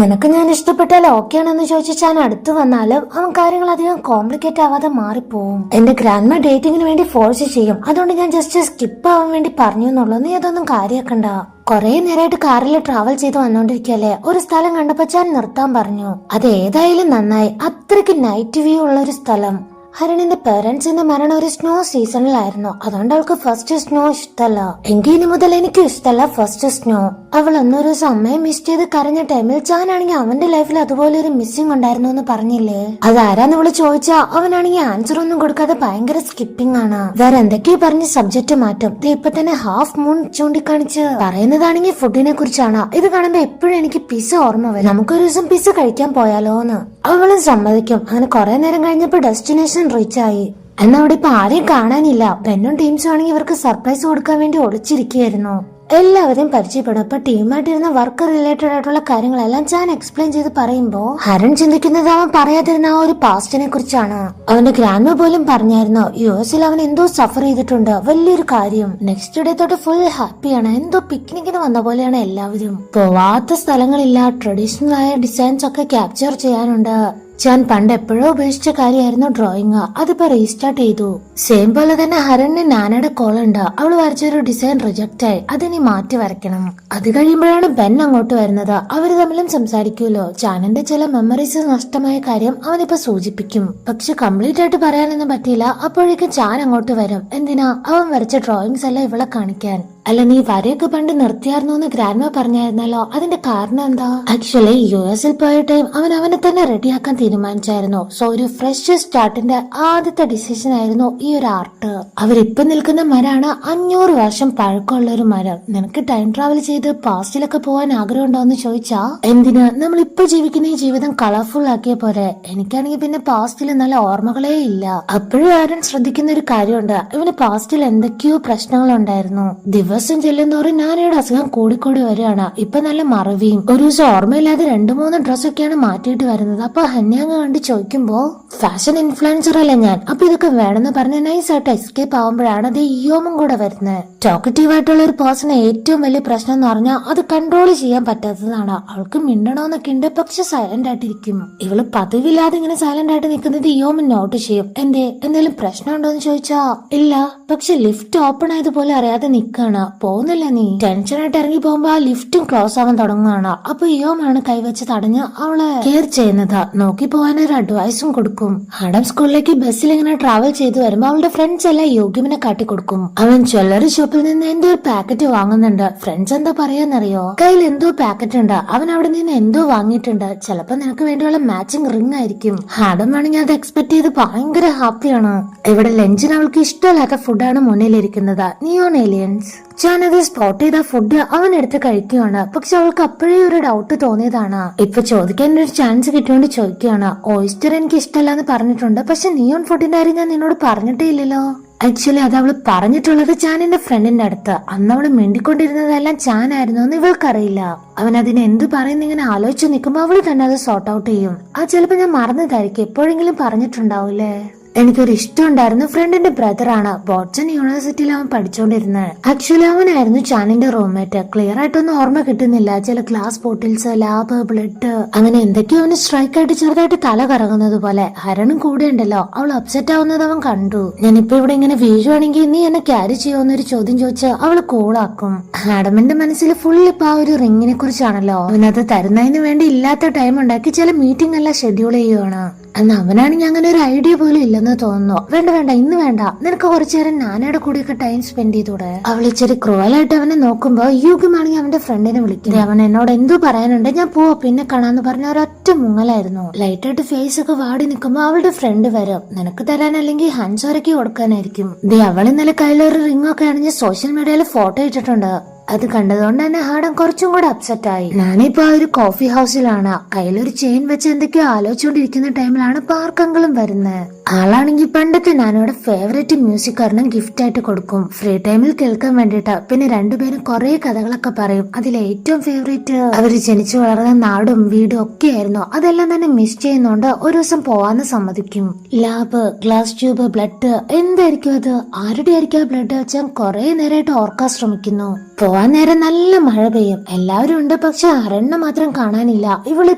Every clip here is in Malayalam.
നിനക്ക് ഞാൻ ഇഷ്ടപ്പെട്ടാൽ ഓക്കെ ആണെന്ന് ചോദിച്ചു ഞാൻ അടുത്ത് വന്നാല് അവൻ കാര്യങ്ങൾ അധികം കോംപ്ലിക്കേറ്റ് ആവാതെ മാറിപ്പോവും. എന്റെ ഗ്രാൻഡ്മ ഡേറ്റിങ്ങിന് വേണ്ടി ഫോഴ്സ് ചെയ്യും. അതുകൊണ്ട് ഞാൻ ജസ്റ്റ് സ്കിപ്പ് ആവാൻ വേണ്ടി പറഞ്ഞു എന്നുള്ളൂ. നീ അതൊന്നും കാര്യാക്കണ്ട. കൊറേ നേരമായിട്ട് കാറിൽ ട്രാവൽ ചെയ്ത് വന്നോണ്ടിരിക്കല്ലേ, ഒരു സ്ഥലം കണ്ടപ്പോ ഞാൻ നിർത്താൻ പറഞ്ഞു. അത് ഏതായാലും നന്നായി. അത്രയ്ക്ക് നൈറ്റ് വ്യൂ ഉള്ള ഒരു സ്ഥലം. ഹരണിന്റെ പേരൻസിന്റെ മരണം ഒരു സ്നോ സീസണിലായിരുന്നു. അതുകൊണ്ട് അവൾക്ക് ഫസ്റ്റ് സ്നോ ഇഷ്ടല്ല. എങ്കിൽ ഇനി മുതൽ എനിക്ക് ഇഷ്ടല്ല ഫസ്റ്റ് സ്നോ. അവൾ അന്നൊരു സമയം മിസ് ചെയ്ത് കരഞ്ഞ ടൈമിൽ ഞാനാണെങ്കിൽ അവന്റെ ലൈഫിൽ അതുപോലെ ഒരു മിസ്സിംഗ് ഉണ്ടായിരുന്നു എന്ന് പറഞ്ഞില്ലേ, അതാരാന്ന് ഇവള് ചോദിച്ചാ അവനാണെങ്കിൽ ആൻസർ ഒന്നും കൊടുക്കാതെ ഭയങ്കര സ്കിപ്പിംഗ് ആണ്. വേറെ എന്തൊക്കെയോ പറഞ്ഞ് സബ്ജക്ട് മാറ്റും. ഇപ്പൊ തന്നെ ഹാഫ് മൂൺ ചൂണ്ടിക്കാണിച്ച് പറയുന്നതാണെങ്കിൽ ഫുഡിനെ കുറിച്ചാണ്. ഇത് കാണുമ്പോ എപ്പോഴും എനിക്ക് പിസ്സ ഓർമ്മ വരും. നമുക്കൊരു ദിവസം പിസ്സ കഴിക്കാൻ പോയാലോന്ന്. അവളും സമ്മതിക്കും. അങ്ങനെ കുറെ നേരം കഴിഞ്ഞപ്പോ ഡെസ്റ്റിനേഷൻ റീച്ച് ആയി. എന്നാ അവിടെ ഇപ്പൊ ആരെയും കാണാനില്ല. ബെന്നും ടീംസും ആണെങ്കിൽ ഇവർക്ക് സർപ്രൈസ് കൊടുക്കാൻ വേണ്ടി ഒളിച്ചിരിക്കുകയായിരുന്നു. എല്ലാവരെയും പരിചയപ്പെടും. അപ്പൊ ടീമായിട്ടിരുന്ന വർക്ക് റിലേറ്റഡ് ആയിട്ടുള്ള കാര്യങ്ങളെല്ലാം ഞാൻ എക്സ്പ്ലെയിൻ ചെയ്ത് പറയുമ്പോ ഹരൺ ചിന്തിക്കുന്നത് അവൻ പറയാതിരുന്ന ആ ഒരു പാസ്റ്റിനെ കുറിച്ചാണ്. അവന്റെ ഗ്രാൻഡ്മ പോലും പറഞ്ഞായിരുന്നു യുഎസിൽ അവൻ എന്തോ സഫർ ചെയ്തിട്ടുണ്ട്, വലിയൊരു കാര്യം. നെക്സ്റ്റ് ഡേ തൊട്ട് ഫുൾ ഹാപ്പിയാണ്. എന്തോ പിക്നിക്കിന് വന്ന പോലെയാണ് എല്ലാവരും. പോവാത്ത സ്ഥലങ്ങളില്ല. ട്രഡീഷണൽ ആയ ഡിസൈൻസ് ഒക്കെ ക്യാപ്ചർ ചെയ്യാനുണ്ട്. ഞാൻ പണ്ട് എപ്പോഴോ ഉപേക്ഷിച്ച കാര്യമായിരുന്നു ഡ്രോയിങ്. അതിപ്പോ റീസ്റ്റാർട്ട് ചെയ്തു. സെയിം പോലെ തന്നെ ഹരണിന് നാനയുടെ കോൾ ഉണ്ട്. അവള് വരച്ചൊരു ഡിസൈൻ റിജക്റ്റ് ആയി. അതിനി മാറ്റി വരയ്ക്കണം. അത് കഴിയുമ്പോഴാണ് ബെൻ അങ്ങോട്ട് വരുന്നത്. അവര് തമ്മിലും സംസാരിക്കുമല്ലോ. ചാനന്റെ ചില മെമ്മറീസ് നഷ്ടമായ കാര്യം അവനിപ്പോ സൂചിപ്പിക്കും. പക്ഷെ കംപ്ലീറ്റ് ആയിട്ട് പറയാനൊന്നും പറ്റിയില്ല. അപ്പോഴേക്കും ചാൻ അങ്ങോട്ട് വരും. എന്തിനാ? അവൻ വരച്ച ഡ്രോയിങ്സ് എല്ലാം ഇവളെ കാണിക്കാൻ. അല്ല, നീ വരെയൊക്കെ പണ്ട് നിർത്തിയായിരുന്നു എന്ന് ഗ്രാൻഡ്മ പറഞ്ഞായിരുന്നല്ലോ. അതിന്റെ കാരണം എന്താ? ആക്ച്വലി യുഎസിൽ പോയ ടൈം അവനെ തന്നെ റെഡിയാക്കാൻ തീരുമാനിച്ചായിരുന്നു. സോ ഒരു ഫ്രഷ് സ്റ്റാർട്ടിന്റെ ആദ്യത്തെ ഡിസിഷൻ ആയിരുന്നു ഈ ഒരു ആർട്ട്. അവരിപ്പൊ നിൽക്കുന്ന മരമാണ് 500 വർഷം പഴക്കമുള്ള ഒരു മരം. നിനക്ക് ടൈം ട്രാവൽ ചെയ്ത് പാസ്റ്റിലൊക്കെ പോകാൻ ആഗ്രഹം ഉണ്ടോന്ന് ചോദിച്ചാ എന്തിന്? നമ്മൾ ഇപ്പൊ ജീവിക്കുന്ന ഈ ജീവിതം കളർഫുൾ ആക്കിയ പോരെ. എനിക്കാണെങ്കിൽ പിന്നെ പാസ്റ്റിൽ നല്ല ഓർമ്മകളേ ഇല്ല. അപ്പോഴും ആരും ശ്രദ്ധിക്കുന്ന ഒരു കാര്യമുണ്ട്. ഇവന് പാസ്റ്റിൽ എന്തൊക്കെയോ പ്രശ്നങ്ങൾ ഉണ്ടായിരുന്നു. ദിവസം ചെല്ലുന്നോറും നാനയുടെ അസുഖം കൂടിക്കൂടി വരികയാണ്. ഇപ്പൊ നല്ല മറവിയും. ഒരു ദിവസം ഓർമ്മയില്ലാതെ 2-3 ഡ്രസ്സൊക്കെയാണ് മാറ്റിയിട്ട് വരുന്നത്. അപ്പൊ ഹന്യാങ്ങ കണ്ട് ചോദിക്കുമ്പോ ഫാഷൻ ഇൻഫ്ലുവൻസർ അല്ല ഞാൻ, അപ്പൊ ഇതൊക്കെ വേണമെന്ന് പറഞ്ഞ് നൈസായിട്ട് എസ്കേപ്പ് ആവുമ്പോഴാണ് അത് ഇയോമും കൂടെ വരുന്നത്. ടോക്കറ്റീവ് ആയിട്ടുള്ള ഒരു പേഴ്സണെ ഏറ്റവും വലിയ പ്രശ്നം എന്ന് പറഞ്ഞാൽ അത് കൺട്രോൾ ചെയ്യാൻ പറ്റാത്തതാണ്. അവൾക്ക് മിണ്ടണോന്നൊക്കെ ഉണ്ട്, പക്ഷെ സൈലന്റ് ആയിട്ടിരിക്കും. ഇവള് പതിവില്ലാതെ ഇങ്ങനെ സൈലന്റ് ആയിട്ട് നിൽക്കുന്നത് ഇയോമൻ നോട്ട് ചെയ്യും. എന്തെങ്കിലും പ്രശ്നം ഉണ്ടോന്ന് ചോദിച്ചാ ഇല്ല, പക്ഷെ ലിഫ്റ്റ് ഓപ്പൺ ആയതുപോലെ അറിയാതെ നിക്കാണ്. പോകുന്നില്ല നീ. ടെൻഷനായിട്ട് ഇറങ്ങി പോകുമ്പോ ആ ലിഫ്റ്റും ക്ലോസ് ആവാൻ തുടങ്ങുകയാണ്. അപ്പൊ ഇയോമാണ് കൈവച്ച് തടഞ്ഞ് അവളെ കെയർ ചെയ്യുന്നത്. നോക്കി പോകാൻ ഒരു അഡ്വൈസും കൊടുക്കും. ആഡം സ്കൂളിലേക്ക് ബസ്സിൽ ഇങ്ങനെ ട്രാവൽ ചെയ്തു വരുമ്പോ അവളുടെ ഫ്രണ്ട്സ് എല്ലാം യോഗ്യമിനെ കാട്ടിക്കൊടുക്കും. അവൻ ജ്വല്ലറി ഷോപ്പിൽ നിന്ന് എന്തോ ഒരു പാക്കറ്റ് വാങ്ങുന്നുണ്ട്. ഫ്രണ്ട്സ് എന്താ പറയാന്നറിയോ? കയ്യിൽ എന്തോ പാക്കറ്റ് ഉണ്ട്. അവൻ അവിടെ നിന്ന് എന്തോ വാങ്ങിയിട്ടുണ്ട്. ചിലപ്പോ നിനക്ക് വേണ്ടിയുള്ള മാച്ചിങ് റിംഗ് ആയിരിക്കും. ആഡം വേണമെങ്കിൽ അത് എക്സ്പെക്ട് ചെയ്ത് ഭയങ്കര ഹാപ്പിയാണ്. ഇവിടെ ലഞ്ചിന് അവൾക്ക് ഇഷ്ടമില്ലാത്ത ഫുഡാണ് മുന്നിലിരിക്കുന്നത്. Neon aliens. ഞാനത് സ്പോട്ട് ചെയ്ത ഫുഡ് അവൻ എടുത്ത് കഴിക്കുകയാണ്. പക്ഷെ അവൾക്ക് അപ്പോഴേ ഒരു ഡൗട്ട് തോന്നിയതാണ്. ഇപ്പൊ ചോദിക്കാൻ ഒരു ചാൻസ് കിട്ടിയോണ്ട് ചോദിക്കുകയാണ്. ഓയിസ്റ്റർ എനിക്ക് ഇഷ്ടമല്ലാന്ന് പറഞ്ഞിട്ടുണ്ട്, പക്ഷെ നിയോൺ ഫുഡിന്റെ കാര്യം ഞാൻ നിന്നോട് പറഞ്ഞിട്ടേ ഇല്ലല്ലോ. ആക്ച്വലി അത് അവള് പറഞ്ഞിട്ടുള്ളത് ചാനിന്റെ ഫ്രണ്ടിന്റെ അടുത്ത്. അന്ന് അവള് മിണ്ടിക്കൊണ്ടിരുന്നതെല്ലാം ചാനായിരുന്നു എന്ന് ഇവൾക്കറിയില്ല. അവൻ അതിന് എന്ത് പറയുന്ന ഇങ്ങനെ ആലോചിച്ച് നിൽക്കുമ്പോ അവള് തന്നെ അത് സോർട്ട് ഔട്ട് ചെയ്യും. അത് ചിലപ്പോ ഞാൻ മറന്നതായിരിക്കും. എപ്പോഴെങ്കിലും പറഞ്ഞിട്ടുണ്ടാവൂലേ. എനിക്കൊരു ഇഷ്ടം ഉണ്ടായിരുന്നു. ഫ്രണ്ടിന്റെ ബ്രദറാണ്. ബോട്ട്സൺ യൂണിവേഴ്സിറ്റിയിൽ അവൻ പഠിച്ചോണ്ടിരുന്നത്. ആക്ച്വലി അവനായിരുന്നു ചാനിന്റെ റൂംമേറ്റ്. ക്ലിയർ ആയിട്ടൊന്നും ഓർമ്മ കിട്ടുന്നില്ല. ചില ഗ്ലാസ് ബോട്ടിൽസ്, ലാബ്, ബ്ലഡ്, അങ്ങനെ എന്തൊക്കെയോ അവന് സ്ട്രൈക്ക് ആയിട്ട് ചെറുതായിട്ട് തല കറങ്ങുന്നത് പോലെ. ഹരണും കൂടെ ഉണ്ടല്ലോ. അവൾ അപ്സെറ്റ് ആവുന്നത് അവൻ കണ്ടു. ഞാനിപ്പോ ഇവിടെ ഇങ്ങനെ വീഴുവാണെങ്കിൽ നീ എന്നെ ക്യാരി ചെയ്യുമെന്നൊരു ചോദ്യം ചോദിച്ച് അവള് കൂളാക്കും. ആഡമിന്റെ മനസ്സിൽ ഫുൾ ഇപ്പൊ ആ ഒരു റിങ്ങിനെ കുറിച്ചാണല്ലോ. അവനത് തരുന്നതിന് വേണ്ടി ഇല്ലാത്ത ടൈം ഉണ്ടാക്കി ചില മീറ്റിംഗ് എല്ലാം ഷെഡ്യൂൾ ചെയ്യുവാണ്. അന്ന് അവനാണെങ്കിൽ അങ്ങനെ ഒരു ഐഡിയ പോലും ഇല്ലെന്ന് തോന്നുന്നു. വേണ്ട ഇന്ന് വേണ്ട, നിനക്ക് കുറച്ചു നേരം നാനയുടെ കൂടെയൊക്കെ ടൈം സ്പെൻഡ് ചെയ്തൂടെ. അവൾ ഇച്ചിരി ക്രൂവലായിട്ട് അവനെ നോക്കുമ്പോ യുഗമാണെങ്കിൽ അവന്റെ ഫ്രണ്ടിനെ വിളിക്കുന്നത്. അവൻ എന്നോട് എന്തോ പറയാനുണ്ട്, ഞാൻ പോവാ പിന്നെ കാണാന്ന് പറഞ്ഞ ഒരൊറ്റ മുങ്ങലായിരുന്നു. ലൈറ്റായിട്ട് ഫേസ് ഒക്കെ വാടി നിൽക്കുമ്പോ അവളുടെ ഫ്രണ്ട് വരും. നിനക്ക് തരാൻ അല്ലെങ്കിൽ ഹാൻഡ്സോരൊക്കെ കൊടുക്കാനായിരിക്കും. അവൾ ഇന്നലെ കയ്യിലൊരു റിംഗ് ഒക്കെ അണിഞ്ഞ് സോഷ്യൽ മീഡിയയിൽ ഫോട്ടോ ഇട്ടിട്ടുണ്ട്. അത് കണ്ടതുകൊണ്ട് തന്നെ ഹാഡം കുറച്ചും കൂടെ അപ്സെറ്റ് ആയി. ഞാനിപ്പോ ആ ഒരു കോഫി ഹൗസിലാണ്. കയ്യിലൊരു ചെയിൻ വെച്ച് എന്തൊക്കെയോ ആലോചിച്ചുകൊണ്ടിരിക്കുന്ന ടൈമിലാണ് പാർക്കങ്ങളും വരുന്നത്. ആളാണെങ്കിൽ പണ്ടത്തെ നാനോടെ ഫേവറേറ്റ് മ്യൂസിക് കാരണം ഗിഫ്റ്റ് ആയിട്ട് കൊടുക്കും. ഫ്രീ ടൈമിൽ കേൾക്കാൻ വേണ്ടിട്ട്. പിന്നെ രണ്ടുപേരും കുറെ കഥകളൊക്കെ പറയും. അതിൽ ഏറ്റവും ഫേവറേറ്റ് അവര് ജനിച്ചു വളർന്ന നാടും വീടും ഒക്കെ ആയിരുന്നു. അതെല്ലാം തന്നെ മിസ് ചെയ്യുന്നോണ്ട് ഒരു ദിവസം പോവാന്ന് സമ്മതിക്കും. ലാബ്, ഗ്ലാസ് ട്യൂബ്, ബ്ലഡ്, എന്തായിരിക്കും അത്? ആരുടെ ആയിരിക്കും ആ ബ്ലഡ് വെച്ചാൽ കുറെ നേരമായിട്ട് ഓർക്കാൻ ശ്രമിക്കുന്നു. പോവാൻ നേരം നല്ല മഴ പെയ്യും. എല്ലാവരും ഉണ്ട്, പക്ഷെ ഹരണിനെ മാത്രം കാണാനില്ല. ഇവള്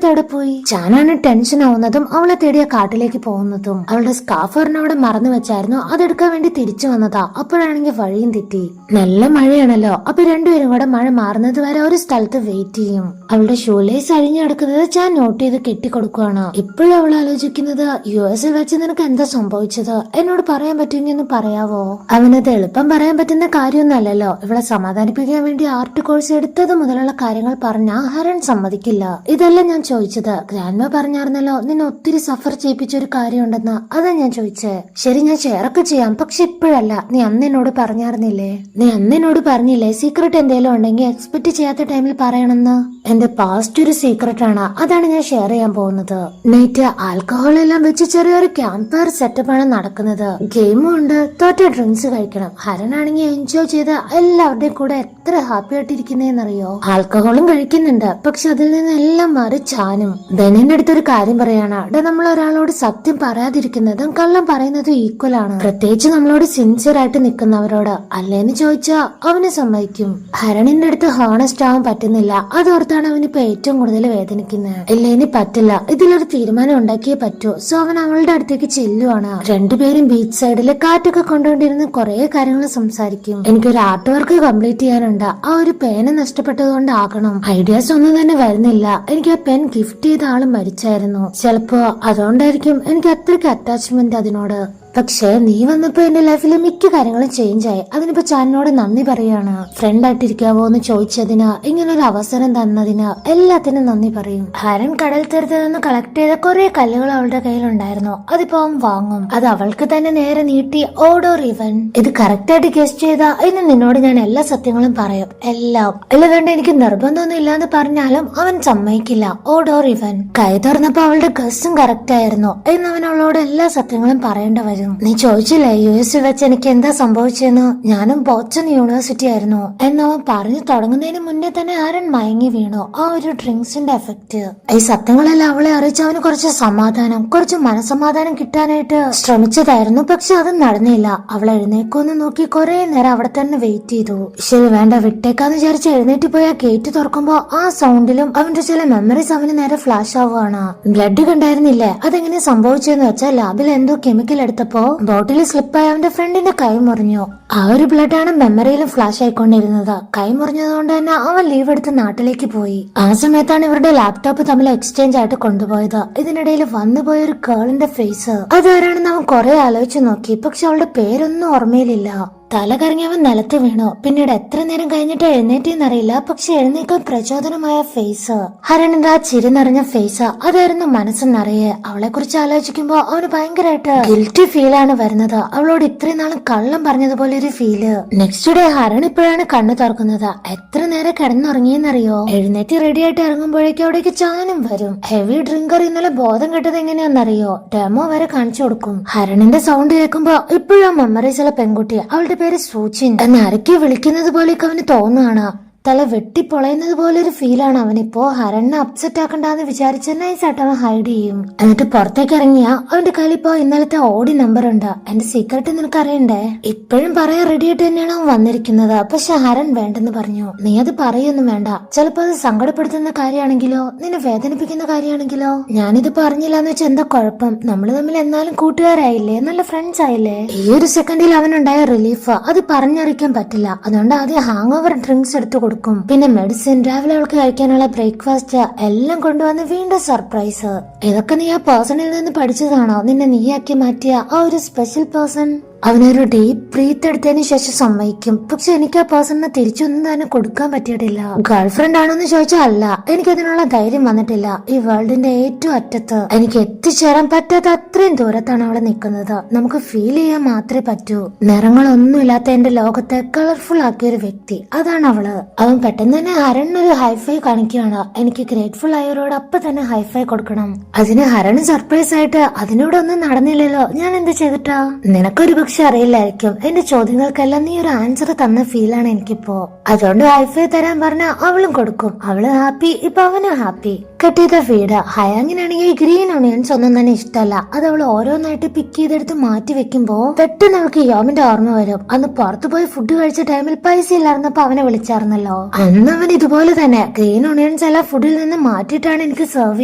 തേടെ പോയി. ചാനാണ് ടെൻഷൻ ആവുന്നതും അവളെ തേടിയ കാട്ടിലേക്ക് പോകുന്നതും. അവളുടെ സ്കാർഫ് ഒരെണ്ണം അവിടെ മറന്നു വെച്ചായിരുന്നു, അതെടുക്കാൻ വേണ്ടി തിരിച്ചു വന്നതാ. അപ്പോഴാണെങ്കിൽ വഴിയും തെറ്റി. നല്ല മഴയാണല്ലോ, അപ്പൊ രണ്ടുപേരും കൂടെ മഴ മാറുന്നത് വരെ ഒരു സ്ഥലത്ത് വെയിറ്റ് ചെയ്യും. അവളുടെ ഷൂലേസ് അഴിഞ്ഞു കിടക്കുന്നത് ഞാൻ നോട്ട് ചെയ്ത് കെട്ടിക്കൊടുക്കുകയാണ്. ഇപ്പോഴും അവൾ ആലോചിക്കുന്നത്, US വെച്ച് നിനക്ക് എന്താ സംഭവിച്ചത്, എന്നോട് പറയാൻ പറ്റുമെങ്കിൽ ഒന്ന് പറയാവോ? അവനത് എളുപ്പം പറയാൻ പറ്റുന്ന കാര്യമൊന്നുമല്ലല്ലോ. ഇവളെ സമാധാനിപ്പിക്കാൻ വേണ്ടി ആർട്ട് കോഴ്സ് എടുത്തത് മുതലുള്ള കാര്യങ്ങൾ പറഞ്ഞാ ഹരൺ സമ്മതിക്കില്ല. ഇതല്ല ഞാൻ ചോദിച്ചത്. ഗ്രാൻഡ്മ പറഞ്ഞായിരുന്നല്ലോ നിന്നെ ഒത്തിരി സഫർ ചെയ്യിപ്പിച്ച ഒരു കാര്യമുണ്ടെന്ന്. അതാ ഞാൻ ചോദിച്ചേ. ശരി, ഞാൻ ഷെയറൊക്കെ ചെയ്യാം, പക്ഷെ ഇപ്പോഴല്ല. നീ അന്ന് എന്നോട് പറഞ്ഞായിരുന്നില്ലേ? നീ അന്ന് എന്നോട് പറഞ്ഞില്ലേ സീക്രട്ട് എന്തെങ്കിലും ഉണ്ടെങ്കിൽ എക്സ്പെക്ട് ചെയ്യാത്ത ടൈമിൽ പറയണമെന്ന്? എന്റെ പാസ്റ്റ് ഒരു സീക്രട്ട് ആണ്, അതാണ് ഞാൻ ഷെയർ ചെയ്യാൻ പോകുന്നത്. നൈറ്റ് ആൽക്കഹോൾ എല്ലാം വെച്ച് ചെറിയൊരു ക്യാമ്പ് ഫയർ സെറ്റപ്പ് ആണ് നടക്കുന്നത്. ഗെയിമും ഉണ്ട്, തോറ്റ ഡ്രിങ്ക്സ് കഴിക്കണം. ഹരനാണെങ്കിൽ എൻജോയ് ചെയ്ത് എല്ലാവരുടെയും കൂടെ എത്ര ഹാപ്പി ആയിട്ടിരിക്കുന്നേന്നറിയോ? ആൽക്കഹോളും കഴിക്കുന്നുണ്ട്, പക്ഷെ അതിൽ നിന്നെല്ലാം മാറി ചാനും. ധനന്റെ അടുത്തൊരു കാര്യം പറയാണ്, നമ്മൾ ഒരാളോട് സത്യം പറയാതിരിക്കുന്നതും കള്ളം പറയുന്നതും ഈക്വൽ ആണ്, പ്രത്യേകിച്ച് നമ്മളോട് സിൻസിയർ ആയിട്ട് നിൽക്കുന്നവരോട്. അല്ലേന്ന് ചോദിച്ചാ അവന് സമ്മതിക്കും. ഹരണിന്റെ അടുത്ത് ഹോണസ്റ്റ് ആവാൻ പറ്റുന്നില്ല, അതോർത്താണ് അവനിപ്പോ ഏറ്റവും കൂടുതൽ വേദനിക്കുന്നത്. ഇല്ലേനി പറ്റില്ല, ഇതിലൊരു തീരുമാനം ഉണ്ടാക്കിയേ പറ്റൂ. സോ അവൻ അവളുടെ അടുത്തേക്ക് ചെല്ലുവാണ്. രണ്ടുപേരും ബീച്ച് സൈഡില് കാറ്റൊക്കെ കൊണ്ടുകൊണ്ടിരുന്ന് കുറെ കാര്യങ്ങൾ സംസാരിക്കും. എനിക്കൊരു ആർട്ട് വർക്ക് കംപ്ലീറ്റ് ചെയ്യാനുണ്ട്, ആ ഒരു പേന നഷ്ടപ്പെട്ടതുകൊണ്ടാകണം. ഐഡിയാസ് ഒന്നും തന്നെ വരുന്നില്ല. എനിക്ക് ആ പെൻ ഗിഫ്റ്റ് ചെയ്ത ആള് മരിച്ചായിരുന്നു. ചിലപ്പോ അതുകൊണ്ടായിരിക്കും എനിക്ക് അത്രയ്ക്ക് അറ്റാച്ച്മെന്റ് അതിനോട്. പക്ഷെ നീ വന്നപ്പോ എന്റെ ലൈഫിലെ മിക്ക കാര്യങ്ങളും ചേഞ്ച് ആയി. അതിനിപ്പോ ചാനോട് നന്ദി പറയാണ്. ഫ്രണ്ട് ആയിട്ടിരിക്കാവോ എന്ന് ചോദിച്ചതിന്, ഇങ്ങനൊരു അവസരം തന്നതിന് എല്ലാത്തിനും നന്ദി പറയും. ഹരൺ കടൽ തീരത്ത് നിന്ന് കളക്ട് ചെയ്ത കുറെ കല്ലുകൾ അവളുടെ കയ്യിലുണ്ടായിരുന്നു. അതിപ്പോ അവൻ വാങ്ങും. അത് അവൾക്ക് തന്നെ നേരെ നീട്ടി ഓഡ് ഓർ ഈവൻ. ഇത് കറക്റ്റ് ആയിട്ട് ഗസ്റ്റ് ചെയ്താ ഇന്ന് നിന്നോട് ഞാൻ എല്ലാ സത്യങ്ങളും പറയും, എല്ലാം. അല്ലാണ്ട് എനിക്ക് നിർബന്ധമൊന്നും ഇല്ലാന്ന് പറഞ്ഞാലും അവൻ സമ്മതിക്കില്ല. Odd or even. കൈ തുറന്നപ്പോ അവളുടെ ഗസ്റ്റും കറക്റ്റ് ആയിരുന്നു എന്ന് അവൻ അവളോട് എല്ലാ സത്യങ്ങളും പറയേണ്ട വരും. നീ ചോദിച്ചില്ലേ US വെച്ച് എനിക്ക് എന്താ സംഭവിച്ചെന്ന്? ഞാനും ബോസ്റ്റൺ യൂണിവേഴ്സിറ്റി ആയിരുന്നു എന്നവൻ പറഞ്ഞു തുടങ്ങുന്നതിന് മുന്നേ തന്നെ ഹരൺ മയങ്ങി വീണു. ആ ഒരു ഡ്രിങ്ക്സിന്റെ എഫക്ട്. ഈ സത്യങ്ങളെല്ലാം അവളെ അറിയിച്ച് അവന് കുറച്ച് സമാധാനം, കുറച്ച് മനസമാധാനം കിട്ടാനായിട്ട് ശ്രമിച്ചതായിരുന്നു. പക്ഷെ അത് നടന്നില്ല. അവൾ എഴുന്നേക്കൊന്ന് നോക്കി കുറെ നേരം അവിടെ തന്നെ വെയിറ്റ് ചെയ്തു. ശരി, വേണ്ട, വിട്ടേക്കാന്ന് വിചാരിച്ച് എഴുന്നേറ്റ് പോയി ആ ഗേറ്റ് തുറക്കുമ്പോ ആ സൗണ്ടിലും അവന്റെ ചില മെമ്മറീസ് അവന് നേരെ ഫ്ലാഷ് ആവുകയാണ്. ബ്ലഡ് കണ്ടായിരുന്നില്ലേ? അതെങ്ങനെ സംഭവിച്ചെന്ന് വെച്ചാൽ ലാബിൽ എന്തോ കെമിക്കൽ എടുത്തപ്പോ ബോട്ടിൽ സ്ലിപ്പായി അവന്റെ ഫ്രണ്ടിന്റെ കൈ മുറിഞ്ഞു. ആ ഒരു ബ്ലഡ് ആണ് മെമ്മറിയിലും ഫ്ലാഷ് ആയിക്കൊണ്ടിരുന്നത്. കൈ മുറിഞ്ഞതുകൊണ്ട് തന്നെ അവൻ ലീവ് എടുത്ത് നാട്ടിലേക്ക് പോയി. ആ സമയത്താണ് ഇവരുടെ ലാപ്ടോപ്പ് തമ്മിൽ എക്സ്ചേഞ്ച് ആയിട്ട് കൊണ്ടുപോയത്. ഇതിനിടയിൽ വന്നുപോയ ഒരു ഗേളിന്റെ ഫേസ് അതാരാണെന്ന് അവൻ കുറെ ആലോചിച്ചു നോക്കി. പക്ഷെ അവളുടെ പേരൊന്നും ഓർമ്മയിലില്ല. തല കറങ്ങി അവൻ നിലത്ത് വീണു. പിന്നീട് എത്ര നേരം കഴിഞ്ഞിട്ട് എഴുന്നേറ്റെന്നറിയില്ല. പക്ഷെ എഴുന്നേക്കാൻ പ്രചോദനമായ ഫേസ്, ഹരണിന്റെ ആ ചിരി നിറഞ്ഞ ഫേസ്, അതായിരുന്നു മനസ്സെന്നറിയെ. അവളെ കുറിച്ച് ആലോചിക്കുമ്പോ അവന് ഭയങ്കരമായിട്ട് ഗിൽറ്റി ഫീലാണ് വരുന്നത്. അവളോട് ഇത്രയും നാളും കള്ളം പറഞ്ഞതുപോലെ ഒരു ഫീല്. നെക്സ്റ്റ് ഡേ ഹരൺ ഇപ്പോഴാണ് കണ്ണു തുറക്കുന്നത്. എത്ര നേരം കിടന്നുറങ്ങിയെന്നറിയോ? എഴുന്നേറ്റ് റെഡി ആയിട്ട് ഇറങ്ങുമ്പോഴേക്കും അവിടേക്ക് ചാനും വരും. ഹെവി ഡ്രിങ്കർ ഇന്നലെ ബോധം കെട്ടത് എങ്ങനെയാണെന്നറിയോ? ഡെമോ വരെ കാണിച്ചു കൊടുക്കും. ഹരണിന്റെ സൗണ്ട് കേൾക്കുമ്പോ ഇപ്പോഴും മെമ്മറീസിലെ പെൺകുട്ടി, അവളുടെ പേര് സൂചിൻ എന്ന് ആരൊക്കെ വിളിക്കുന്നത് പോലെയൊക്കെ അവന് തോന്നുകയാണ്. തല വെട്ടിപ്പൊളയുന്നത് പോലെ ഒരു ഫീലാണ് അവനിപ്പോ. ഹരണിനെ അപ്സെറ്റ് ആക്കണ്ടെന്ന് വിചാരിച്ച് നൈസായിട്ട് അവൻ ഹൈഡ് ചെയ്യും. എന്നിട്ട് പുറത്തേക്ക് ഇറങ്ങിയ അവന്റെ കയ്യിൽ ഇപ്പോ ഇന്നലത്തെ ഓടി നമ്പർ ഉണ്ട്. എന്റെ സീക്രട്ട് നിനക്ക് അറിയണ്ടേ? ഇപ്പോഴും പറയാൻ റെഡി ആയിട്ട് തന്നെയാണ് അവൻ വന്നിരിക്കുന്നത്. പക്ഷെ ഹരൺ വേണ്ടെന്ന് പറഞ്ഞു. നീ അത് പറയൊന്നും വേണ്ട. ചിലപ്പോ അത് സങ്കടപ്പെടുത്തുന്ന കാര്യമാണെങ്കിലോ, നിന്നെ വേദനിപ്പിക്കുന്ന കാര്യമാണെങ്കിലോ. ഞാനിത് പറഞ്ഞില്ലാന്ന് വെച്ചാൽ എന്താ കുഴപ്പം? നമ്മൾ തമ്മിൽ എന്നാലും കൂട്ടുകാരായില്ലേ, നല്ല ഫ്രണ്ട്സ് ആയില്ലേ? ഈ ഒരു സെക്കൻഡിൽ അവനുണ്ടായ റിലീഫ് അത് പറഞ്ഞറിയിക്കാൻ പറ്റില്ല. അതുകൊണ്ട് ആദ്യം ഹാങ് ഓവർ ഡ്രിങ്ക്സ് എടുത്തു കൊടുക്കും. പിന്നെ മെഡിസിൻ, രാവിലെ അവൾക്ക് കഴിക്കാനുള്ള ബ്രേക്ക്ഫാസ്റ്റ് എല്ലാം കൊണ്ടുവന്ന് വീണ്ടും സർപ്രൈസ്. ഇതൊക്കെ നീ ആ പേഴ്സണിൽ നിന്ന് പഠിച്ചതാണോ? നിന്നെ നീയാക്കി മാറ്റിയ ആ ഒരു സ്പെഷ്യൽ പേഴ്സൺ? അവനൊരു ഡീപ് ബ്രീത്ത് എടുത്തതിന് ശേഷം സമ്മതിക്കും. പക്ഷെ എനിക്ക് ആ പേഴ്സണിനെ തിരിച്ചൊന്നും തന്നെ കൊടുക്കാൻ പറ്റിയിട്ടില്ല. ഗേൾഫ്രണ്ട് ആണോന്ന് ചോദിച്ചാൽ അല്ല. എനിക്കതിനുള്ള ധൈര്യം വന്നിട്ടില്ല. ഈ വേൾഡിന്റെ ഏറ്റവും അറ്റത്ത് എനിക്ക് എത്തിച്ചേരാൻ പറ്റാത്ത അത്രയും ദൂരത്താണ് അവള് നിൽക്കുന്നത്. നമുക്ക് ഫീൽ ചെയ്യാൻ മാത്രമേ പറ്റൂ. നിറങ്ങളൊന്നുമില്ലാത്ത എന്റെ ലോകത്തെ കളർഫുൾ ആക്കിയ ഒരു വ്യക്തി, അതാണ് അവള്. അവൻ പെട്ടെന്ന് തന്നെ ഹരണിനൊരു ഹൈഫൈ കാണിക്കുകയാണ്. എനിക്ക് ഗ്രേറ്റ്ഫുൾ ആയവരോട് അപ്പൊ തന്നെ ഹൈഫൈ കൊടുക്കണം. അതിന് ഹരണ് സർപ്രൈസ് ആയിട്ട്, അതിനോടൊന്നും നടന്നില്ലല്ലോ, ഞാൻ എന്ത് ചെയ്തിട്ടാ? നിനക്കൊരു പക്ഷെ പക്ഷെ അറിയില്ലായിരിക്കും എന്റെ ചോദ്യങ്ങൾക്കെല്ലാം നീ ഒരു ആൻസർ തന്ന ഫീലാണ് എനിക്കിപ്പോ. അതുകൊണ്ട് വൈഫൈ തരാൻ പറഞ്ഞ അവളും കൊടുക്കും. അവള് ഹാപ്പി, ഇപ്പൊ അവനും ഹാപ്പി. കെട്ടിയത വീട്. ഹയാങ്ങിനാണെങ്കിൽ ഗ്രീൻ ഓണിയൻസ് ഒന്നും തന്നെ ഇഷ്ടമല്ല. അത് അവൾ ഓരോന്നായിട്ട് പിക്ക് ചെയ്തെടുത്ത് മാറ്റി വെക്കുമ്പോ പെട്ടെന്ന് അവൾക്ക് യോമിന്റെ ഓർമ്മ വരും. അന്ന് പുറത്തു പോയി ഫുഡ് കഴിച്ച ടൈമിൽ പൈസ ഇല്ലായിരുന്നപ്പോ അവനെ വിളിച്ചായിരുന്നല്ലോ. അന്ന് അവൻ ഇതുപോലെ തന്നെ ഗ്രീൻ ഓണിയൻസ് എല്ലാം ഫുഡിൽ നിന്ന് മാറ്റിയിട്ടാണ് എനിക്ക് സെർവ്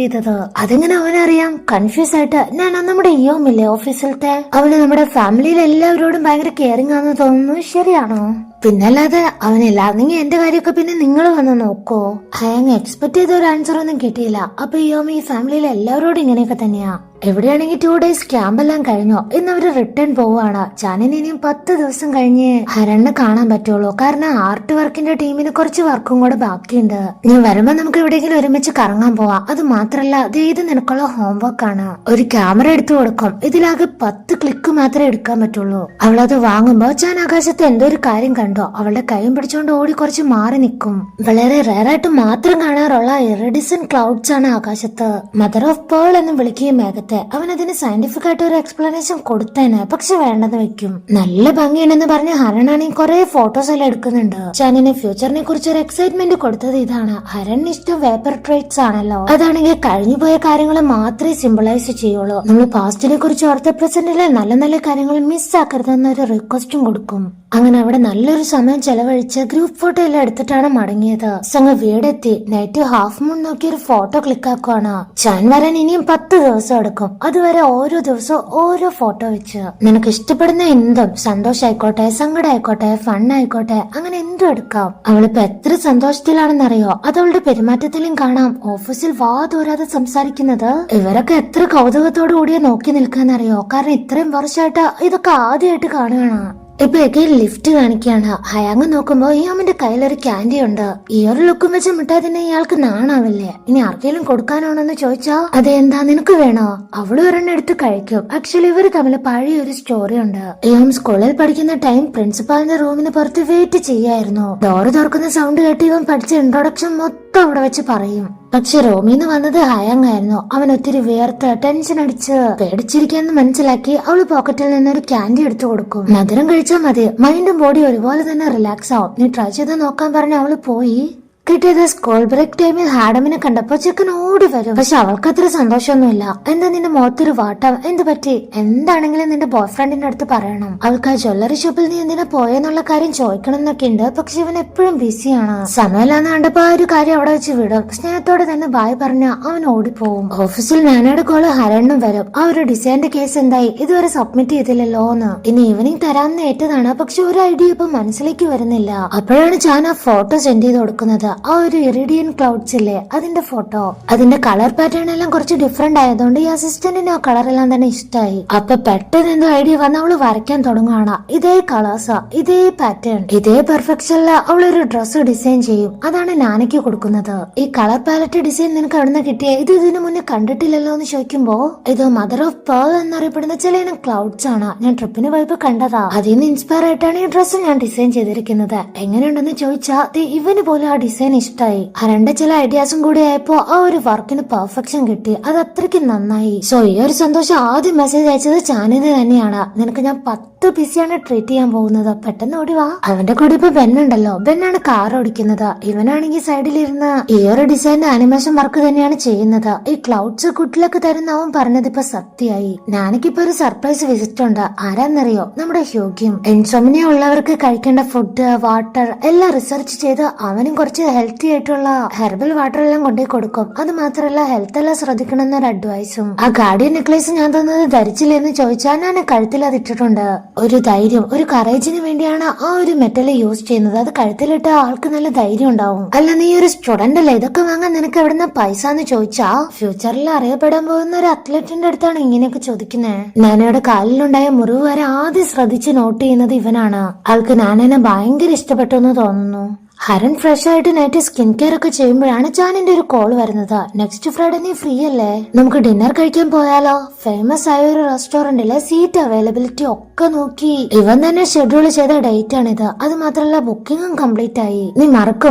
ചെയ്തത്. അതെങ്ങനെ അവനറിയാം? കൺഫ്യൂസ് ആയിട്ട് ഞാൻ നമ്മുടെ യോമില്ലേ ഓഫീസിലത്തെ, അവന് നമ്മുടെ ഫാമിലിയിൽ എല്ലാവരോടും ഭയങ്കര കെയറിംഗ് ആണെന്ന് തോന്നുന്നു. ശരിയാണോ? പിന്നല്ലാതെ അവനില്ലാന്നെങ്കിൽ എന്റെ കാര്യമൊക്കെ പിന്നെ നിങ്ങൾ വന്ന് നോക്കോ. ഹയാങ് എക്സ്പെക്ട് ചെയ്ത ഒരു ആൻസർ ഒന്നും കിട്ടിയില്ല. അപ്പൊ യോമി ഈ ഫാമിലിയിൽ എല്ലാവരോടും ഇങ്ങനെയൊക്കെ തന്നെയാ. എവിടെയാണെങ്കിൽ 2 days ക്യാമ്പെല്ലാം കഴിഞ്ഞോ, ഇന്ന് അവര് റിട്ടേൺ പോവാണ്. ചാനിന് ഇനിയും 10 ദിവസം കഴിഞ്ഞ് ഹരണിനെ കാണാൻ പറ്റുള്ളൂ. കാരണം ആർട്ട് വർക്കിന്റെ ടീമിന് കുറച്ച് വർക്കും കൂടെ ബാക്കിയുണ്ട്. നീ വരുമ്പോ നമുക്ക് എവിടെയെങ്കിലും ഒരുമിച്ച് കറങ്ങാൻ പോവാം. അത് മാത്രല്ല ഇത് നിനക്കുള്ള ഹോംവർക്ക് ആണ്. ഒരു ക്യാമറ എടുത്തു കൊടുക്കും. ഇതിലാകെ 10 ക്ലിക്ക് മാത്രമേ എടുക്കാൻ പറ്റുള്ളൂ. അവളത് വാങ്ങുമ്പോ ചാൻ ആകാശത്ത് എന്തോ ഒരു കാര്യം കണ്ടോ. അവളുടെ കൈയും പിടിച്ചോണ്ട് ഓടി കുറച്ച് മാറി നിൽക്കും. വളരെ റയറായിട്ട് മാത്രം കാണാറുള്ള ഇറഡിസൻ ക്ലൗഡ്സ് ആണ് ആകാശത്ത്. മദർ ഓഫ് പേൾ എന്ന് വിളിക്കുകയും മേഘത്തെ. അവനതിന് സയന്റിഫിക് ആയിട്ട് ഒരു എക്സ്പ്ലനേഷൻ കൊടുത്തേനെ, പക്ഷെ വേണ്ടെന്ന് വെക്കും. നല്ല ഭംഗിയുണ്ടെന്ന് പറഞ്ഞ് ഹരണാണെങ്കിൽ കുറെ ഫോട്ടോസ് എല്ലാം എടുക്കുന്നുണ്ട്. ചാനിന് ഫ്യൂച്ചറിനെ കുറിച്ച് ഒരു എക്സൈറ്റ്മെന്റ് കൊടുത്തത് ഇതാണ്. ഹരണിന് ഇഷ്ടം വേപ്പർ ട്രേറ്റ്സ് ആണല്ലോ. അതാണെങ്കിൽ കഴിഞ്ഞു പോയ കാര്യങ്ങൾ മാത്രമേ സിംബിളൈസ് ചെയ്യുള്ളൂ. നമ്മൾ പാസ്റ്റിനെ കുറിച്ച് ഓർത്ത പ്രസന്റിലെ നല്ല നല്ല കാര്യങ്ങൾ മിസ് ആക്കരുതെന്നൊരു റിക്വസ്റ്റും കൊടുക്കും. അങ്ങനെ അവിടെ നല്ലൊരു സമയം ചെലവഴിച്ച് ഗ്രൂപ്പ് ഫോട്ടോ എല്ലാം എടുത്തിട്ടാണ് മടങ്ങിയത്. സംഘ വീടെത്തി നൈറ്റ് ഹാഫ് മൂൺ നോക്കി ഒരു ഫോട്ടോ ക്ലിക്ക് ആക്കുവാണ്. ചാൻ വരാൻ ഇനിയും 10 ദിവസം എടുക്കും. അതുവരെ ഓരോ ദിവസവും ഓരോ ഫോട്ടോ വെച്ച് നിനക്ക് ഇഷ്ടപ്പെടുന്ന എന്തും, സന്തോഷായിക്കോട്ടെ, സങ്കടം ആയിക്കോട്ടെ, ഫൺ ആയിക്കോട്ടെ, അങ്ങനെ എന്തും എടുക്കാം. അവളിപ്പോ എത്ര സന്തോഷത്തിലാണെന്നറിയോ? അത് അവളുടെ പെരുമാറ്റത്തിലും കാണാം. ഓഫീസിൽ വാ തോരാതെ സംസാരിക്കുന്നത്. ഇവരൊക്കെ എത്ര കൗതുകത്തോടു കൂടിയാ നോക്കി നിൽക്കാന്നറിയോ? കാരണം ഇത്രയും വർഷമായിട്ട് ഇതൊക്കെ ആദ്യമായിട്ട് കാണുകയാണ്. ഇപ്പൊ ലിഫ്റ്റ് കാണിക്കാണ്. ഹയാങ് നോക്കുമ്പോ യോമിന്റെ കയ്യിലൊരു ക്യാൻഡി ഉണ്ട്. ഈ ഒരു ലുക്കും വെച്ച് മിഠായി തന്നെ ഇയാൾക്ക് നാണാവില്ലേ? ഇനി ആർക്കെങ്കിലും കൊടുക്കാനാണെന്ന് ചോദിച്ചാ അതെന്താ നിനക്ക് വേണോ? അവള് ഒരെണ്ണം എടുത്ത് കഴിക്കും. ആക്ച്വലി ഇവര് തമ്മിൽ പഴയ ഒരു സ്റ്റോറി ഉണ്ട്. യോം സ്കൂളിൽ പഠിക്കുന്ന ടൈം പ്രിൻസിപ്പാളിന്റെ റൂമിന് പുറത്ത് വെയിറ്റ് ചെയ്യായിരുന്നു. ഡോറ് തുറക്കുന്ന സൗണ്ട് കേട്ട് ഇവൻ പഠിച്ച ഇൻട്രൊഡക്ഷൻ മൊത്തം അവിടെ വെച്ച് പറയും. പക്ഷെ റൂമിന്ന് വന്നത് ഹയാങ് ആയിരുന്നു. അവൻ ഒത്തിരി വിയർത്ത് ടെൻഷൻ അടിച്ച് പേടിച്ചിരിക്കാന്ന് മനസ്സിലാക്കി അവള് പോക്കറ്റിൽ നിന്നൊരു ക്യാൻഡി എടുത്തു കൊടുക്കും. മധുരം കഴിച്ചാൽ മതി, മൈൻഡും ബോഡി ഒരുപോലെ തന്നെ റിലാക്സ് ആവും. നീ ട്രൈ ചെയ്ത് നോക്കാൻ പറഞ്ഞ അവള് പോയി. കിട്ടിയത് സ്കൂൾ ബ്രേക്ക് ടൈമിൽ ഹാഡമിനെ കണ്ടപ്പോ ചെക്കൻ ഓടി വരും. പക്ഷെ അവൾക്ക് അത്ര സന്തോഷമൊന്നുമില്ല. എന്താ നിന്റെ മുഖത്തൊരു വാട്ടം? എന്ത് പറ്റി? എന്താണെങ്കിലും നിന്റെ ബോയ് ഫ്രണ്ടിന്റെ അടുത്ത് പറയണം. അവൾക്ക് ആ ജ്വല്ലറി ഷോപ്പിൽ നീ എന്തിനാ പോയെന്നുള്ള കാര്യം ചോദിക്കണം എന്നൊക്കെ ഉണ്ട്. പക്ഷെ ഇവൻ എപ്പോഴും ബിസിയാണ്. സമയമില്ലാന്ന് കണ്ടപ്പോ ആ ഒരു കാര്യം അവിടെ വെച്ച് വിടും. സ്നേഹത്തോടെ തന്നെ ബായ് പറഞ്ഞ അവൻ ഓടിപ്പോവും. ഓഫീസിൽ നാനയുടെ കോള് ഹരണ്ണും വരും. ആ ഒരു ഡിസൈനിന്റെ കേസ് എന്തായി? ഇതുവരെ സബ്മിറ്റ് ചെയ്തില്ലല്ലോ എന്ന്. ഇനി ഈവനിങ് തരാമെന്ന് ഏറ്റതാണ്. പക്ഷെ ഒരു ഐഡിയ ഇപ്പൊ മനസ്സിലേക്ക് വരുന്നില്ല. അപ്പോഴാണ് ചാൻ ആ ഫോട്ടോ സെൻഡ് ചെയ്ത് കൊടുക്കുന്നത്. ആ ഒരു ഇറിഡിയൻ ക്ലൗഡ്സ് ഇല്ലേ, അതിന്റെ ഫോട്ടോ. അതിന്റെ കളർ പാറ്റേൺ എല്ലാം കുറച്ച് ഡിഫറെന്റ് ആയതുകൊണ്ട് ഈ അസിസ്റ്റന്റിന് ആ കളർ എല്ലാം തന്നെ ഇഷ്ടമായി. അപ്പൊ പെട്ടെന്ന് എന്തോ ഐഡിയ വന്ന് അവള് വരയ്ക്കാൻ തുടങ്ങുകയാണ്. ഇതേ കളേഴ്സാ, ഇതേ പാറ്റേൺ, ഇതേ പെർഫെക്ഷനില് അവളൊരു ഡ്രസ് ഡിസൈൻ ചെയ്യും. അതാണ് നാനയ്ക്ക് കൊടുക്കുന്നത്. ഈ കളർ പാലറ്റ് ഡിസൈൻ നിനക്ക് എവിടുന്ന് കിട്ടിയ? ഇത് ഇതിനു മുന്നേ കണ്ടിട്ടില്ലല്ലോ എന്ന് ചോദിക്കുമ്പോ ഇത് മദർ ഓഫ് പേൾ എന്നറിയപ്പെടുന്ന ചില ഇനം ക്ലൗഡ്സ് ആണ്. ഞാൻ ട്രിപ്പിന് പോയപ്പോ കണ്ടതാ. അതിൽ നിന്ന് ഇൻസ്പയർ ആയിട്ടാണ് ഈ ഡ്രസ് ഞാൻ ഡിസൈൻ ചെയ്തിരിക്കുന്നത്. എങ്ങനെയുണ്ടെന്ന് ചോദിച്ചാൽ ഇവന് പോലും ആ ഡിസൈൻ ഇഷ്ടായി. ഹരന്റെ ചില ഐഡിയാസും കൂടി ആയപ്പോ ആ ഒരു വർക്കിന് പെർഫെക്ഷൻ കിട്ടി. അത് അത്രയ്ക്ക് നന്നായി. സോ ഈ ഒരു സന്തോഷം ആദ്യം മെസ്സേജ് അയച്ചത് ചാനിന് തന്നെയാണ്. നിനക്ക് ഞാൻ 10 പിസിയാണ് ട്രീറ്റ് ചെയ്യാൻ പോകുന്നത്, പെട്ടെന്ന് ഓടിവാ. അവന്റെ കൂടെ ഇപ്പൊ ബെന്നുണ്ടല്ലോ. ബെന്നാണ് കാർ ഓടിക്കുന്നത്. ഇവനാണെങ്കിൽ സൈഡിലിരുന്ന് ഈ ഒരു ഡിസൈനിന്റെ അനിമേഷൻ വർക്ക് തന്നെയാണ് ചെയ്യുന്നത്. ഈ ക്ലൗഡ്സ് കുട്ടിലൊക്കെ തരുന്ന അവൻ പറഞ്ഞത് ഇപ്പൊ സത്യമായി. ഞാനിക്കിപ്പോ ഒരു സർപ്രൈസ് വിസിറ്റ് ഉണ്ട്. ആരാന്നറിയോ? നമ്മുടെ ഹ്യൂഗ്യം. ഇൻസോമിനിയ ഉള്ളവർക്ക് കഴിക്കേണ്ട ഫുഡ്, വാട്ടർ എല്ലാം റിസർച്ച് ചെയ്ത് അവനും കുറച്ച് ഹെൽത്തി ആയിട്ടുള്ള ഹെർബൽ വാട്ടർ എല്ലാം കൊണ്ടേ കൊടുക്കും. അത് മാത്രല്ല ഹെൽത്ത് എല്ലാം ശ്രദ്ധിക്കണം എന്നൊരു അഡ്വൈസും. ആ ഗാർഡിയൻ നെക്ലേസ് ഞാൻ തന്നത് ധരിച്ചില്ലെന്ന് ചോദിച്ചാൽ ഞാൻ കഴുത്തിൽ അത് ഇട്ടിട്ടുണ്ട്. ഒരു ധൈര്യം, ഒരു കറേജിന് വേണ്ടിയാണ് ആ ഒരു മെറ്റല് യൂസ് ചെയ്യുന്നത്. അത് കഴുത്തിലിട്ട ആൾക്ക് നല്ല ധൈര്യം ഉണ്ടാവും. അല്ല നീ ഒരു സ്റ്റുഡന്റ് അല്ലേ, ഇതൊക്കെ വാങ്ങാൻ നിനക്ക് എവിടുന്ന പൈസ എന്ന് ചോദിച്ചാ ഫ്യൂച്ചറിൽ അറിയപ്പെടാൻ പോകുന്ന ഒരു അത്ലറ്റിന്റെ അടുത്താണ് ഇങ്ങനെയൊക്കെ ചോദിക്കുന്നത്. നാനയുടെ കാലിലുണ്ടായ മുറിവ് വരെ ആദ്യം ശ്രദ്ധിച്ച് നോട്ട് ചെയ്യുന്നത് ഇവനാണ്. ആൾക്ക് നാനനെ ഭയങ്കര ഇഷ്ടപ്പെട്ടു എന്ന് തോന്നുന്നു. ഹരൻ ഫ്രഷ് ആയിട്ട് നൈറ്റ് സ്കിൻ കെയർ ഒക്കെ ചെയ്യുമ്പോഴാണ് ജാനിന്റെ ഒരു കോൾ വരുന്നത്. നെക്സ്റ്റ് ഫ്രൈഡേ നീ ഫ്രീ അല്ലേ, നമുക്ക് ഡിന്നർ കഴിക്കാൻ പോയാലോ? ഫേമസ് ആയ ഒരു റെസ്റ്റോറന്റിലെ സീറ്റ് അവൈലബിലിറ്റി ഒക്കെ നോക്കി ഇവൻ തന്നെ ഷെഡ്യൂൾ ചെയ്ത ഡേറ്റ് ആണിത്. അത് മാത്രമല്ല ബുക്കിംഗും കംപ്ലീറ്റ് ആയി. നീ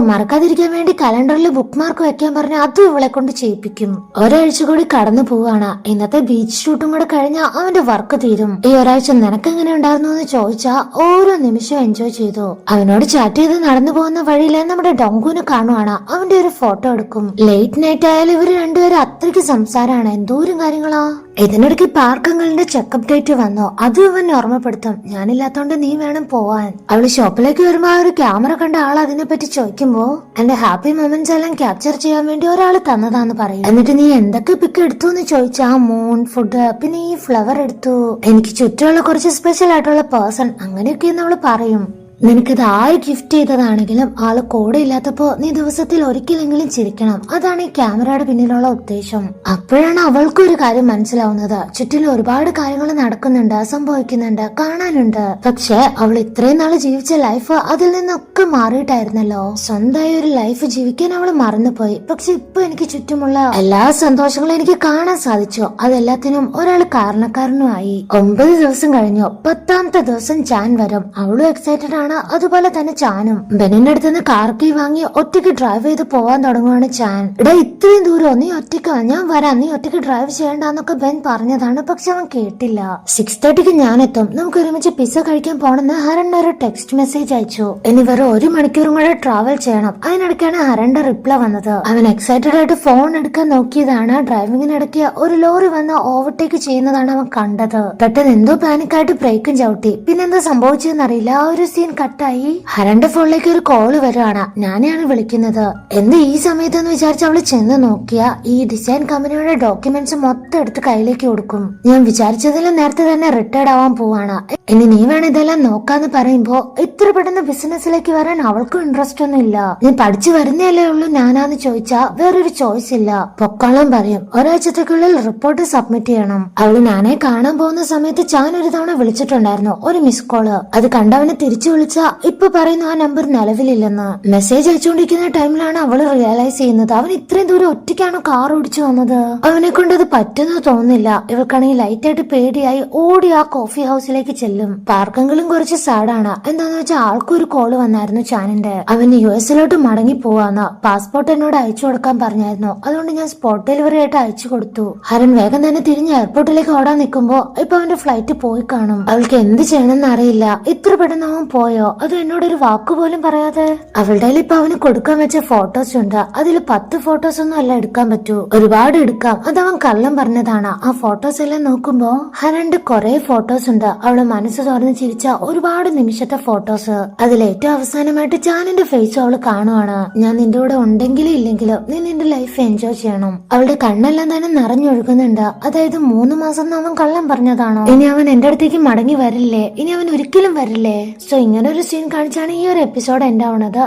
മറക്കാതിരിക്കാൻ വേണ്ടി കലണ്ടറിൽ ബുക്ക് മാർക്ക് വെക്കാൻ പറഞ്ഞ അതും ഇവളെ കൊണ്ട് ചെയ്യിപ്പിക്കും. ഒരാഴ്ച കൂടി കടന്നു പോവാണ്. ഇന്നത്തെ ബീച്ച് ഷൂട്ടും കൂടെ കഴിഞ്ഞാൽ അവന്റെ വർക്ക് തീരും. ഈ ഒരാഴ്ച നിനക്ക് എങ്ങനെ ഉണ്ടായിരുന്നു എന്ന് ചോദിച്ചാ ഓരോ നിമിഷവും എൻജോയ് ചെയ്തു. അവനോട് ചാറ്റ് ചെയ്ത് നടന്നു പോകുന്ന വഴിയില് നമ്മുടെ ഡോങ്കുവിനെ കാണുവാണ്. അവന്റെ ഒരു ഫോട്ടോ എടുക്കും. ലേറ്റ് നൈറ്റ് ആയാലും ഇവര് രണ്ടുപേരും അത്രയ്ക്ക് സംസാരമാണ്. എന്തോരം കാര്യങ്ങളാ. ഇതിനിടയ്ക്ക് പാർക്കങ്ങളുടെ ചെക്കപ്പ് ഡേറ്റ് വന്നു. അതും ഇവൻ ഓർമ്മപ്പെടുത്തും. ഞാനില്ലാത്തോണ്ട് നീ വേണം പോവാൻ. അവള് ഷോപ്പിലേക്ക് വരുമ്പോ ആ ഒരു ക്യാമറ കണ്ട ആൾ അതിനെപ്പറ്റി ചോദിക്കുമ്പോ എന്റെ ഹാപ്പി മൊമെന്റ്സ് എല്ലാം ക്യാപ്ചർ ചെയ്യാൻ വേണ്ടി ഒരാള് തന്നതാന്ന് പറയും. എന്നിട്ട് നീ എന്തൊക്കെ പിക്ക് എടുത്തു എന്ന് ചോദിച്ചാ മൂൺ, ഫുഡ്, പിന്നെ ഈ ഫ്ലവർ എടുത്തു, എനിക്ക് ചുറ്റുമുള്ള കുറച്ച് സ്പെഷ്യൽ ആയിട്ടുള്ള പേഴ്സൺ, അങ്ങനെയൊക്കെയെന്ന് അവള് പറയും. നിനക്കിത് ആര് ഗിഫ്റ്റ് ചെയ്തതാണെങ്കിലും ആള് കൂടെ ഇല്ലാത്തപ്പോ നീ ദിവസത്തിൽ ഒരിക്കലെങ്കിലും ചിരിക്കണം. അതാണ് ഈ ക്യാമറയുടെ പിന്നിലുള്ള ഉദ്ദേശം. അപ്പോഴാണ് അവൾക്കൊരു കാര്യം മനസ്സിലാവുന്നത്. ചുറ്റിലും ഒരുപാട് കാര്യങ്ങൾ നടക്കുന്നുണ്ട്, സംഭവിക്കുന്നുണ്ട്, കാണാനുണ്ട്. പക്ഷെ അവൾ ഇത്രയും നാള് ജീവിച്ച ലൈഫ് അതിൽ നിന്നൊക്കെ മാറിയിട്ടായിരുന്നല്ലോ. സ്വന്തമായ ഒരു ലൈഫ് ജീവിക്കാൻ അവള് മറന്നുപോയി. പക്ഷെ ഇപ്പൊ എനിക്ക് ചുറ്റുമുള്ള എല്ലാ സന്തോഷങ്ങളും എനിക്ക് കാണാൻ സാധിച്ചു. അതെല്ലാത്തിനും ഒരാൾ കാരണക്കാരനുമായി. 9 ദിവസം കഴിഞ്ഞു. 10ാമത്തെ ദിവസം ജാൻ വരും. അവളും എക്സൈറ്റഡ് ആണ്. അതുപോലെ തന്നെ ചാനും. ബെന്നിന്റെ അടുത്ത് നിന്ന് കാർ കീ വാങ്ങി ഒറ്റയ്ക്ക് ഡ്രൈവ് ചെയ്ത് പോവാൻ തുടങ്ങുവാണ് ചാൻ. ഇവിടെ ഇത്രയും ദൂരം നീ ഒറ്റയ്ക്ക്, ഞാൻ വരാം, നീ ഒറ്റയ്ക്ക് ഡ്രൈവ് ചെയ്യണ്ടെന്നൊക്കെ ബെൻ പറഞ്ഞതാണ്. പക്ഷെ അവൻ കേട്ടില്ല. 6:30 ഞാൻ എത്തും, നമുക്ക് ഒരുമിച്ച് പിസ്സ കഴിക്കാൻ പോണെന്ന് ഹരൺ ഒരു ടെക്സ്റ്റ് മെസ്സേജ് അയച്ചു. ഇനി വെറും 1 മണിക്കൂറും കൂടെ ട്രാവൽ ചെയ്യണം. അതിനിടയ്ക്കാണ് ഹരന്റെ റിപ്ലൈ വന്നത്. അവൻ എക്സൈറ്റഡ് ആയിട്ട് ഫോൺ എടുക്കാൻ നോക്കിയതാണ്. ഡ്രൈവിംഗിനിടയ്ക്ക് ഒരു ലോറി വന്ന് ഓവർടേക്ക് ചെയ്യുന്നതാണ് അവൻ കണ്ടത്. പെട്ടെന്ന് എന്തോ പാനിക്കായിട്ട് ബ്രേക്കും ചവിട്ടി. പിന്നെന്താ സംഭവിച്ചെന്നറിയില്ല. ആ ഒരു സീൻ കട്ടായി. ഹരന്റെ ഫോണിലേക്ക് ഒരു കോള് വരുവാണ്. ഞാനെയാണ് വിളിക്കുന്നത്. എന്ത് ഈ സമയത്തെന്ന് വിചാരിച്ച് അവള് ചെന്ന് നോക്കിയ ഈ ഡിസൈൻ കമ്പനിയുടെ ഡോക്യുമെന്റ്സ് മൊത്തം എടുത്ത് കയ്യിലേക്ക് കൊടുക്കും. ഞാൻ വിചാരിച്ചതിലും നേരത്തെ തന്നെ റിട്ടയർഡ് ആവാൻ പോവാണ്. ഇനി നീ വേണം ഇതെല്ലാം നോക്കാന്ന് പറയുമ്പോ ഇത്ര പെട്ടെന്ന് ബിസിനസ്സിലേക്ക് വരാൻ അവൾക്കും ഇൻട്രസ്റ്റ് ഒന്നും ഇല്ല. നീ പഠിച്ചു വരുന്നല്ലേ ഉള്ളൂ, ഞാനാന്ന് ചോദിച്ചാ വേറൊരു ചോയ്സ് ഇല്ല. പൊക്കോളം പറയും. ഒരാഴ്ചത്തേക്കുള്ളിൽ റിപ്പോർട്ട് സബ്മിറ്റ് ചെയ്യണം. അവള് ഞാനെ കാണാൻ പോകുന്ന സമയത്ത് ചാൻ ഒരു തവണ വിളിച്ചിട്ടുണ്ടായിരുന്നു, ഒരു മിസ് കോള്. അത് കണ്ടവനെ തിരിച്ചു വിളിച്ച ഇപ്പൊ പറയുന്ന ആ നമ്പർ നിലവിലില്ലെന്ന്. മെസ്സേജ് അയച്ചുകൊണ്ടിരിക്കുന്ന ടൈമിലാണ് അവള് റിയലൈസ് ചെയ്യുന്നത് അവൻ ഇത്രയും ദൂരം ഒറ്റയ്ക്കാണ് കാർ ഓടിച്ചു വന്നത്. അവനെ കൊണ്ട് അത് പറ്റുന്ന തോന്നുന്നില്ല. ഇവൾക്കാണെങ്കിൽ ലൈറ്റായിട്ട് പേടിയായി ഓടി ആ കോഫി ഹൗസിലേക്ക് ചെല്ലും. പാർക്കെങ്കിലും കുറച്ച് സാഡാണ്. എന്താന്ന് വെച്ചാൽ ആൾക്കൊരു കോള് വന്നായിരുന്നു ചാനിന്റെ. അവന് US മടങ്ങി പോവാന്ന്. പാസ്പോർട്ട് എന്നോട് അയച്ചു കൊടുക്കാൻ പറഞ്ഞായിരുന്നു. അതുകൊണ്ട് ഞാൻ സ്പോട്ട് ഡെലിവറി ആയിട്ട് അയച്ചു കൊടുത്തു. ഹരൻ വേഗം തന്നെ തിരിഞ്ഞ് എയർപോർട്ടിലേക്ക് ഓടാൻ നിൽക്കുമ്പോ ഇപ്പൊ അവന്റെ ഫ്ലൈറ്റ് പോയി കാണും. അവൾക്ക് എന്ത് ചെയ്യണമെന്ന് അറിയില്ല. ഇത്ര പെട്ടെന്ന് അവൻ പോയോ, അത് എന്നോടൊരു വാക്കുപോലും പറയാതെ. അവളുടെ ഇപ്പൊ അവന് കൊടുക്കാൻ വെച്ച ഫോട്ടോസ് ഉണ്ട്. അതിൽ 10 ഫോട്ടോസ് ഒന്നും അല്ല എടുക്കാൻ പറ്റൂ, ഒരുപാട് എടുക്കാം. അതവൻ കള്ളം പറഞ്ഞതാണ്. ആ ഫോട്ടോസ് എല്ലാം നോക്കുമ്പോ ഹരണ്ട് കുറെ ഫോട്ടോസ് ഉണ്ട്. അവള് മനസ്സ് തുറന്ന് ചിരിച്ച ഒരുപാട് നിമിഷത്തെ ഫോട്ടോസ്. അതിലേറ്റവും അവസാനമായിട്ട് ജാനിന്റെ ഫേസ് അവള് കാണുവാണ്. ഞാൻ നിന്റെ കൂടെ ഉണ്ടെങ്കിലും ഇല്ലെങ്കിലും നീ നിന്റെ ലൈഫ് എൻജോയ് ചെയ്യണം. അവളുടെ കണ്ണെല്ലാം തന്നെ നിറഞ്ഞൊഴുകുന്നുണ്ട്. അതായത് 3 മാസം അവൻ കള്ളം പറഞ്ഞതാണോ? ഇനി അവൻ എന്റെ അടുത്തേക്ക് മടങ്ങി വരില്ലേ? ഇനി അവൻ ഒരിക്കലും വരില്ലേ? സോ ഇങ്ങനെ ഒരു സീൻ കാണിച്ചാണ് ഈ ഒരു എപ്പിസോഡ് എൻഡ് ആവുന്നത്.